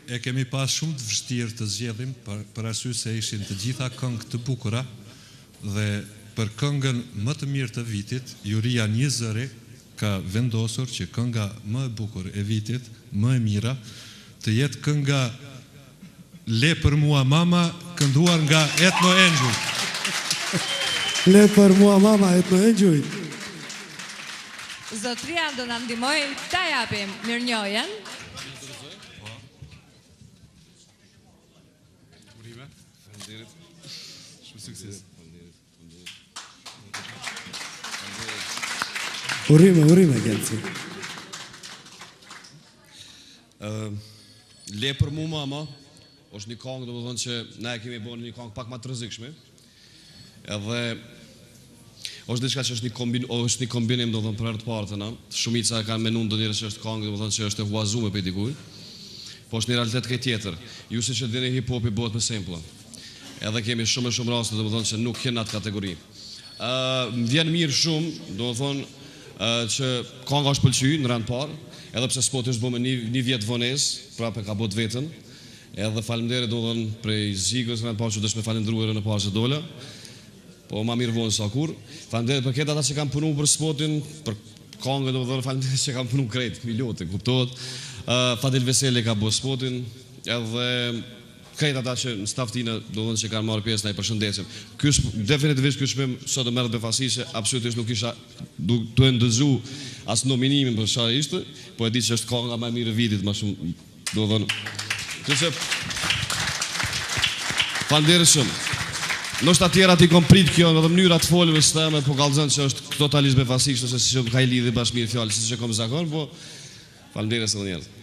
e kemi pas shumë të vështirë të zgjedhim për arsye se ishin të gjitha këngë të bukura dhe për këngën më të mirë të vitit, juria Një Zëri ka vendosur që kënga më e bukur e vitit, më e mira, të jetë kënga Le për mua mama, kënduar nga Etno Enxuj. Le për mua mama, Etno Enxuj. Zotria do na ndihmoj ta japim mirënjohjen. Urime, Genci. Le për mu mama, është një këngë, do më thënë që ne kemi bërë një këngë pak ma të rrezikshme. Edhe është diçka që është një kombinim, do më thënë për herë të parë të na. Shumica kanë menuar ndonjëherë që është këngë, do më thënë që është e huazuar për dikujt. Po është një realitet këtë tjetër. Ju siç e dini, hip-hopi bëhet me sample. Edhe kemi shumë raste, do më thënë që nuk janë atë kategori. Më vjen mirë shumë, do më thënë që kënga është pëlqyer në rand parë, edhe pse spoti është bërë me një vjet vonesë, prapë ka bot vetën. Edhe faleminderit do thënë prej Zigës në parë që dëshme falendruar në parë që dola. Po ma mirë vonë sa kur. Faleminderit për këtë ata që kanë punuar për spotin, për këngën, do thënë faleminderit që kanë punuar krejt, milote, kuptohet. Fadil Veseli ka bërë spotin, edhe krejt ata që në staftinë do thënë që kanë marrë pjesë, na i përshëndesim. Ky është definitivisht ky shpim sot do merret me fasisë, absolutisht nuk isha duhet ndëzu as nominimin për çfarë ishte, po e di që është kënga më e mirë e vitit, më shumë do thënë. Kështu faleminderit shumë. Ndoshta tjera ti komprit kjo në mënyra të foljes teme, po kallëzon që është totalisht befasik, ose si që ka i lidhë bashkë mirë fjalë, siç e kam zakon, po faleminderit edhe një herë.